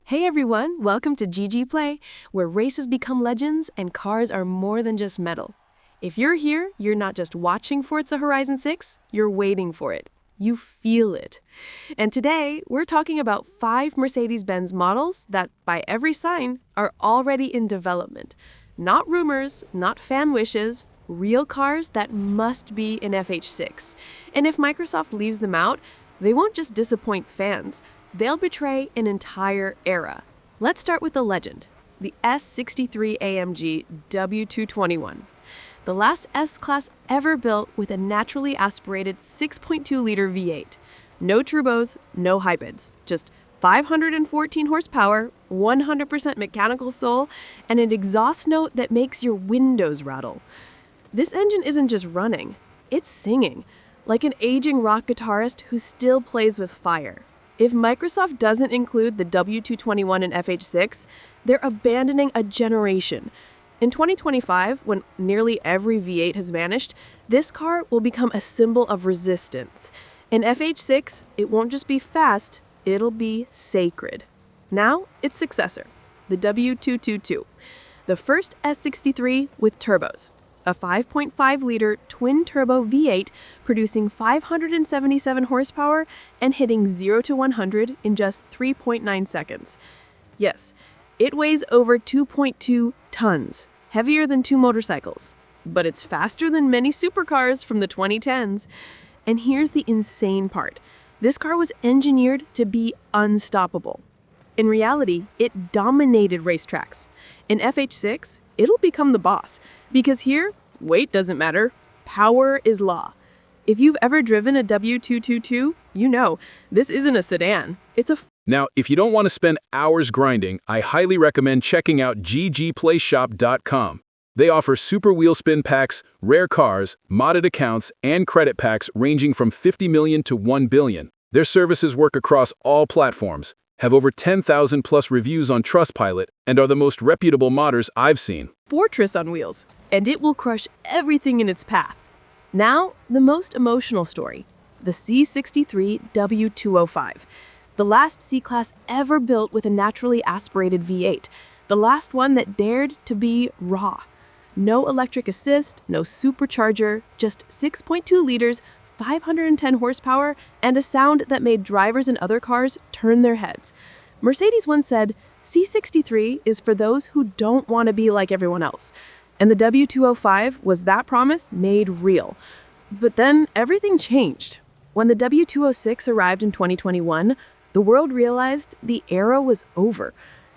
Hey everyone, welcome to GGPlay, where races become legends and cars are more than just metal. If you're here, you're not just watching Forza Horizon 6, you're waiting for it. You feel it. And today, we're talking about 5 Mercedes-Benz models that, by every sign, are already in development. Not rumors, not fan wishes, real cars that must be in FH6. And if Microsoft leaves them out, they won't just disappoint fans. They'll betray an entire era. Let's start with the legend, the S63 AMG W221. The last S-Class ever built with a naturally aspirated 6.2-liter V8. No turbos, no hybrids, just 514 horsepower, 100% mechanical soul, and an exhaust note that makes your windows rattle. This engine isn't just running, it's singing, like an aging rock guitarist who still plays with fire. If Microsoft doesn't include the W221 in FH6, they're abandoning a generation. In 2025, when nearly every V8 has vanished, this car will become a symbol of resistance. In FH6, it won't just be fast, it'll be sacred. Now, its successor, the W222, the first S63 with turbos. A 5.5-liter twin-turbo V8 producing 577 horsepower and hitting 0 to 100 in just 3.9 seconds. Yes, it weighs over 2.2 tons, heavier than 2 motorcycles. But it's faster than many supercars from the 2010s. And here's the insane part. This car was engineered to be unstoppable. In reality, it dominated racetracks. In FH6, it'll become the boss. Because here, weight doesn't matter. Power is law. If you've ever driven a W222, you know, this isn't a sedan. It's a... Now, if you don't want to spend hours grinding, I highly recommend checking out ggplayshop.com. They offer super wheel spin packs, rare cars, modded accounts, and credit packs ranging from 50 million to 1 billion. Their services work across all platforms, have over 10,000 plus reviews on Trustpilot, and are the most reputable modders I've seen. Fortress on wheels, and it will crush everything in its path. Now, the most emotional story, the C63 W205, the last C-Class ever built with a naturally aspirated V8, the last one that dared to be raw. No electric assist, no supercharger, just 6.2 liters, 510 horsepower, and a sound that made drivers in other cars turn their heads. Mercedes once said, C63 is for those who don't want to be like everyone else. And the W205 was that promise made real. But then everything changed. When the W206 arrived in 2021, the world realized the era was over.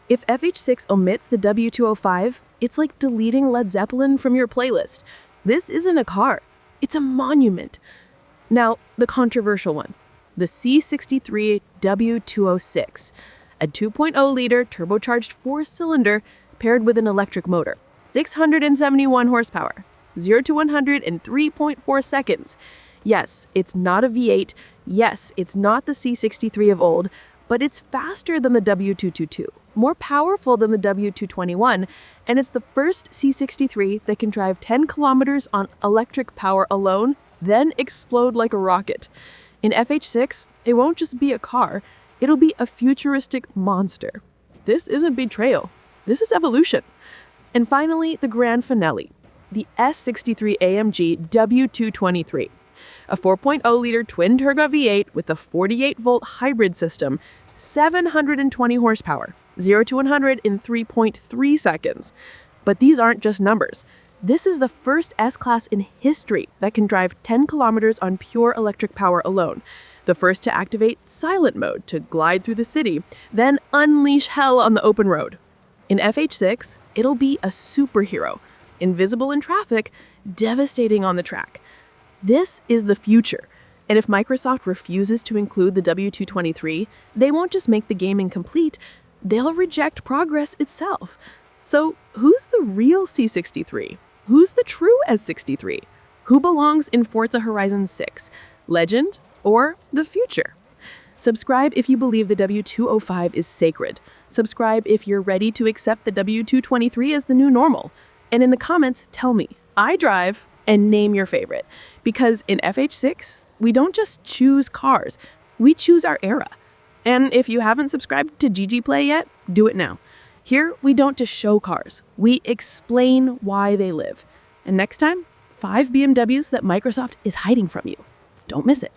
If FH6 omits the W205, it's like deleting Led Zeppelin from your playlist. This isn't a car, it's a monument. Now, the controversial one, the C63 W206, a 2.0-liter turbocharged 4-cylinder paired with an electric motor, 671 horsepower, 0 to 100 in 3.4 seconds. Yes, it's not a V8, yes, it's not the C63 of old, but it's faster than the W222, more powerful than the W221, and it's the first C63 that can drive 10 kilometers on electric power alone, then explode like a rocket. In FH6, it won't just be a car, it'll be a futuristic monster. This isn't betrayal, this is evolution. And finally, the grand finale, the S63 AMG W223, a 4.0-liter twin-turbo V8 with a 48-volt hybrid system, 720 horsepower, 0 to 100 in 3.3 seconds. But these aren't just numbers. This is the first S-Class in history that can drive 10 kilometers on pure electric power alone. The first to activate silent mode to glide through the city, then unleash hell on the open road. In FH6, it'll be a superhero, invisible in traffic, devastating on the track. This is the future. And if Microsoft refuses to include the W223, they won't just make the game incomplete, they'll reject progress itself. So who's the real C63? Who's the true S63? Who belongs in Forza Horizon 6? Legend or the future? Subscribe if you believe the W205 is sacred. Subscribe if you're ready to accept the W223 as the new normal. And in the comments, tell me, I drive, and name your favorite. Because in FH6, we don't just choose cars, we choose our era. And if you haven't subscribed to GGPlay yet, do it now. Here, we don't just show cars, we explain why they live. And next time, 5 BMWs that Microsoft is hiding from you. Don't miss it.